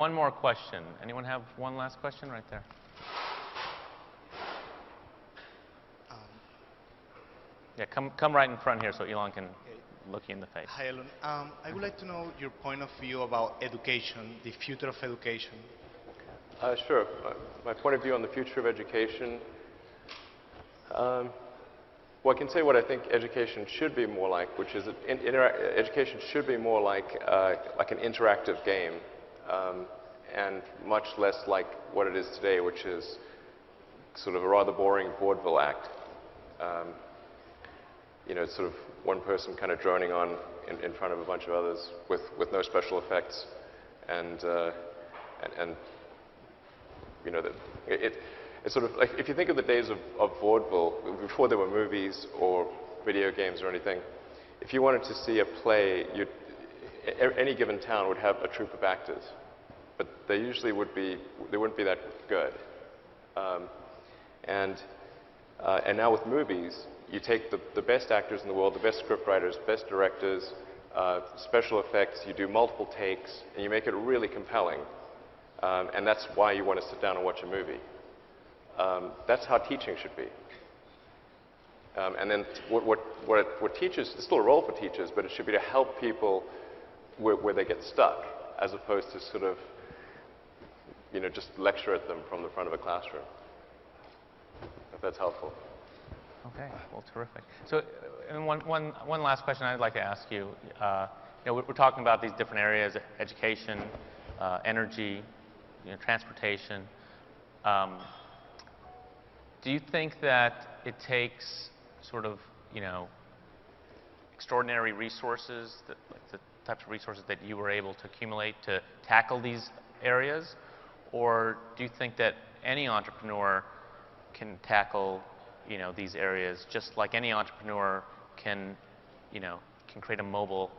One more question. Anyone have one last question right there? Yeah, come right in front here so Elon can look you in the face. Hi, Elon. I would like to know your point of view about education, the future of education. Sure. My point of view on the future of education, well, I can say what I think education should be more like, which is education should be more like an interactive game, and much less like what it is today, which is sort of a rather boring vaudeville act. You know, it's sort of one person kind of droning on in front of a bunch of others with no special effects, and you know, it's sort of like, if you think of the days of vaudeville, before there were movies or video games or anything, if you wanted to see a play, any given town would have a troupe of actors, but they usually wouldn't be that good. And now with movies, you take the best actors in the world, the best scriptwriters, best directors, special effects, you do multiple takes, and you make it really compelling. And that's why you want to sit down and watch a movie. That's how teaching should be. And then what teachers, it's still a role for teachers, but it should be to help people where they get stuck, as opposed to sort of, you know, just lecture at them from the front of a classroom. If that's helpful. Okay, well, terrific. So, and one last question I'd like to ask you. You know, we're talking about these different areas: education, energy, you know, transportation. Do you think that it takes sort of, you know, extraordinary resources, like the types of resources that you were able to accumulate to tackle these areas, or do you think that any entrepreneur can tackle, you know, these areas just like any entrepreneur can, you know, can create a mobile,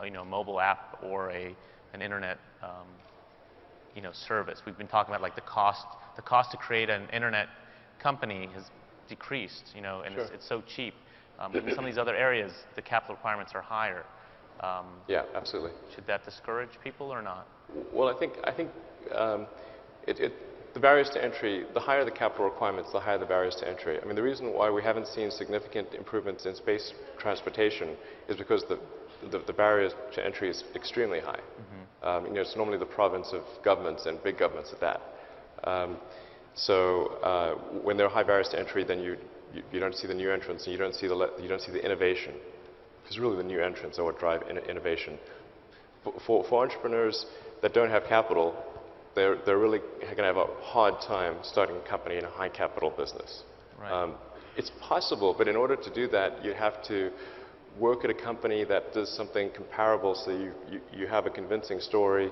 you know, mobile app or an internet, you know, service? We've been talking about like the cost to create an internet company has decreased, you know, and sure. it's so cheap. In some of these other areas, the capital requirements are higher. Yeah, absolutely. Should that discourage people or not? Well, I think the barriers to entry, the higher the capital requirements, the higher the barriers to entry. I mean, the reason why we haven't seen significant improvements in space transportation is because the barriers to entry is extremely high. Mm-hmm. You know, it's normally the province of governments and big governments at that. So when there are high barriers to entry, then you don't see the new entrants, and you don't see the innovation, because really the new entrants are what drive innovation. For entrepreneurs that don't have capital, they're really going to have a hard time starting a company in a high capital business. Right. It's possible, but in order to do that, you have to work at a company that does something comparable, so you have a convincing story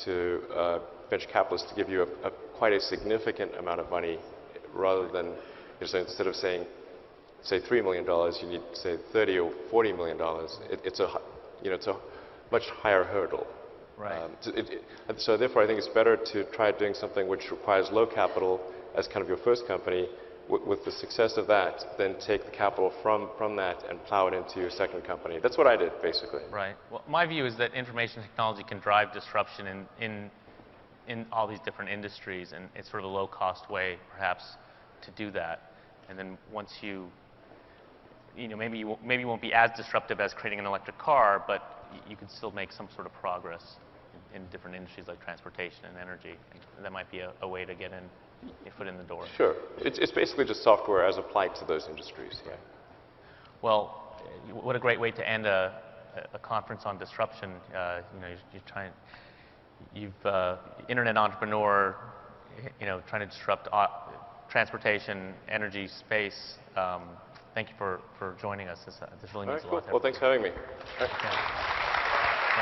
to venture capitalists to give you quite a significant amount of money, rather than, you know, so instead of saying, say $3 million, you need, say, $30 or $40 million. It's a much higher hurdle. Right. So therefore, I think it's better to try doing something which requires low capital as kind of your first company. With the success of that, then take the capital from that and plow it into your second company. That's what I did, basically. Right. Well, my view is that information technology can drive disruption in all these different industries, and it's sort of a low-cost way, perhaps, to do that. And then once you know, maybe you won't be as disruptive as creating an electric car, but you can still make some sort of progress in different industries like transportation and energy. And that might be a way to get your foot in the door. Sure. It's basically just software as applied to those industries. Yeah. Well, what a great way to end a conference on disruption. You know, internet entrepreneur, you know, trying to disrupt transportation, energy, space. Thank you for joining us. This really means a lot. Well, thanks for having me. Yeah.